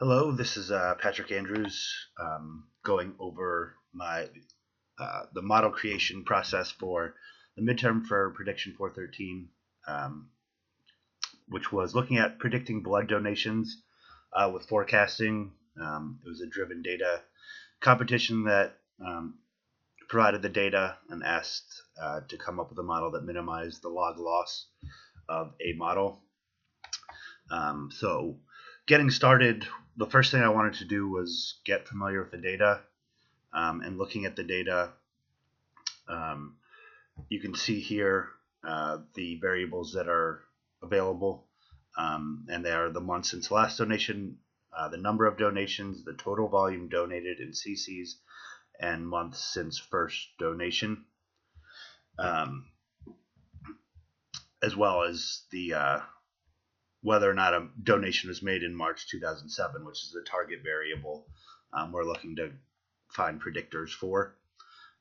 Hello, this is Patrick Andrews going over the model creation process for the midterm for Prediction 413, um, which was looking at predicting blood donations with forecasting. It was a driven data competition that provided the data and asked to come up with a model that minimized the log loss of a model. So getting started, the first thing I wanted to do was get familiar with the data and looking at the data. Um, you can see here the variables that are available, and they are the month since last donation, the number of donations, the total volume donated in cc's, and months since first donation, um, as well as the whether or not a donation was made in March 2007, which is the target variable we're looking to find predictors for.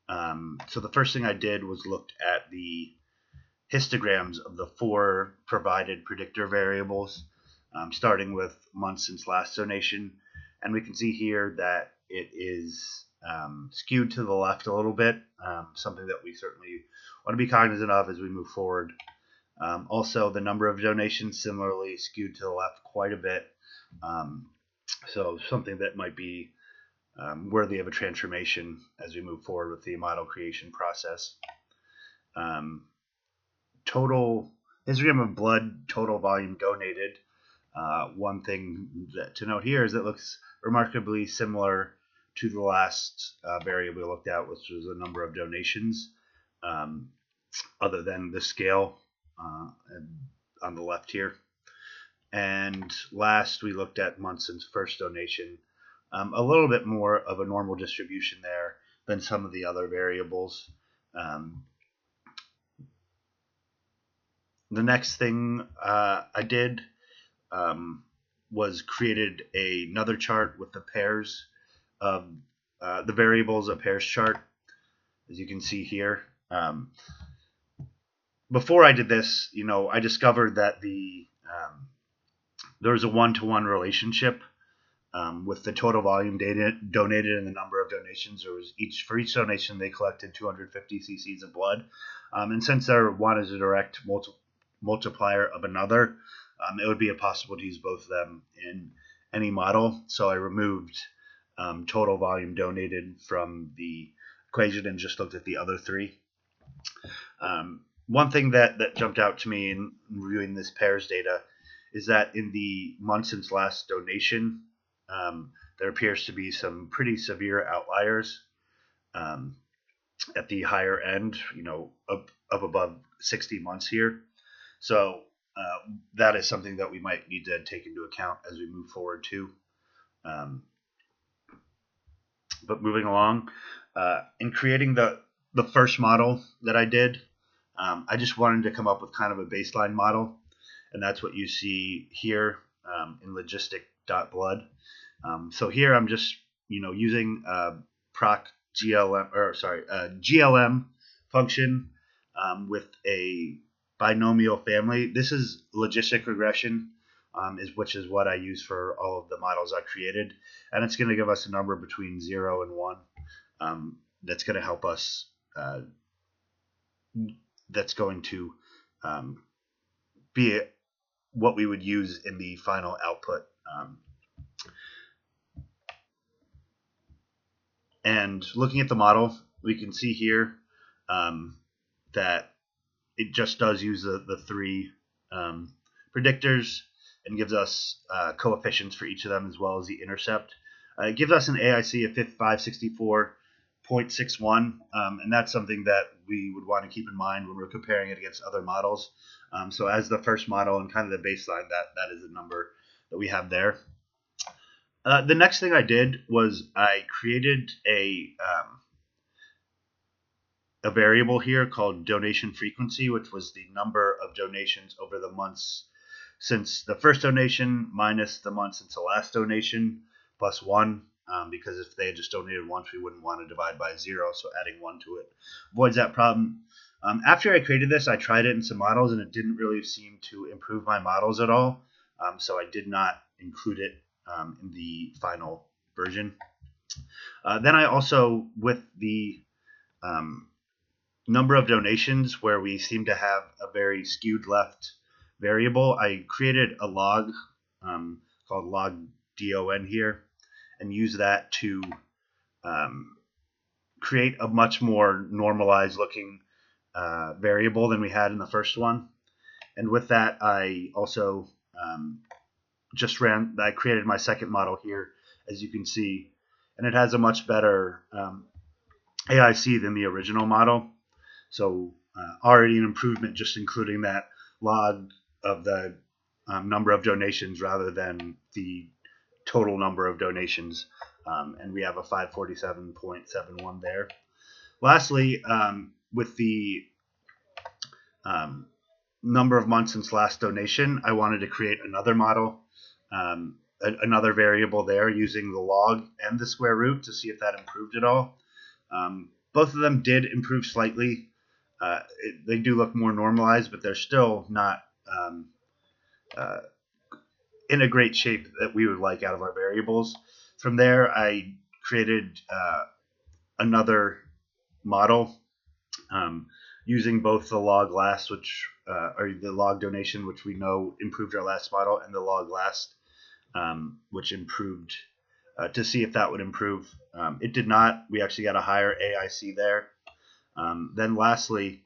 So the first thing I did was looked at the histograms of the four provided predictor variables, starting with months since last donation. And we can see here that it is skewed to the left a little bit, something that we certainly want to be cognizant of as we move forward. Also, the number of donations similarly skewed to the left quite a bit. So something that might be worthy of a transformation as we move forward with the model creation process. Total histogram of blood, total volume donated. One thing to note here is that it looks remarkably similar to the last variable we looked at, which was the number of donations, other than the scale on the left here. And last, we looked at months since first donation. A little bit more of a normal distribution there than some of the other variables. The next thing I did was created another chart with the pairs of the variables, a pairs chart, as you can see here. Before I did this, I discovered that there was a one-to-one relationship with the total volume donated and the number of donations. For each donation they collected 250 cc's of blood, and since one is a direct multiplier of another, it would be impossible to use both of them in any model. So I removed total volume donated from the equation and just looked at the other three. One thing that jumped out to me in reviewing this pairs data is that in the month since last donation, there appears to be some pretty severe outliers at the higher end, up above 60 months here. So that is something that we might need to take into account as we move forward too. But moving along, in creating the first model that I did, I just wanted to come up with kind of a baseline model, and that's what you see here in logistic.blood. So here I'm just using proc GLM function with a binomial family. This is logistic regression, which is what I use for all of the models I created, and it's going to give us a number between 0 and 1. That's going to help us. That's going to be what we would use in the final output. And looking at the model, we can see here that it just does use the three predictors and gives us coefficients for each of them as well as the intercept. It gives us an AIC of 564.61, and that's something that we would want to keep in mind when we're comparing it against other models. So as the first model and kind of the baseline, that is the number that we have there. The next thing I did was I created a variable here called donation frequency, which was the number of donations over the months since the first donation minus the month since the last donation plus 1, because if they had just donated once, we wouldn't want to divide by 0, so adding 1 to it avoids that problem. After I created this, I tried it in some models, and it didn't really seem to improve my models at all, so I did not include it in the final version. Then I also, with the number of donations where we seem to have a very skewed left variable, I created a log called log don here, and use that to create a much more normalized looking variable than we had in the first one. And with that, I also I created my second model here, as you can see, and it has a much better AIC than the original model. So already an improvement just including that log of the number of donations rather than the total number of donations. And we have a 547.71 there. Lastly, with the number of months since last donation, I wanted to create another model, another variable there using the log and the square root to see if that improved at all. Both of them did improve slightly. They do look more normalized, but they're still not in a great shape that we would like out of our variables. From there, I created another model using both the log last, or the log donation, which we know improved our last model, and the log last, which improved to see if that would improve. It did not. We actually got a higher AIC there. Then lastly,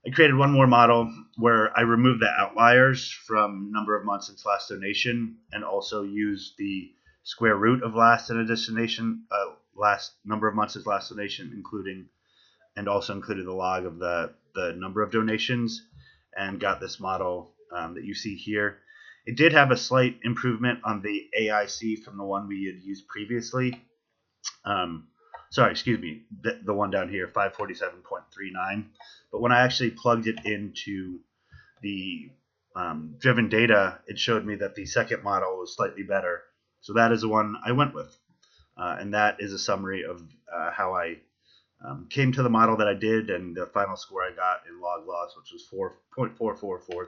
I created one more model where I removed the outliers from number of months since last donation, and also used the square root of last in a destination, last number of months since last donation, and also included the log of the number of donations, and got this model that you see here. It did have a slight improvement on the AIC from the one we had used previously. Sorry, excuse me, the one down here, 547.39. But when I actually plugged it into the driven data, it showed me that the second model was slightly better. So that is the one I went with. And that is a summary of how I came to the model that I did, and the final score I got in log loss, which was 4.4443.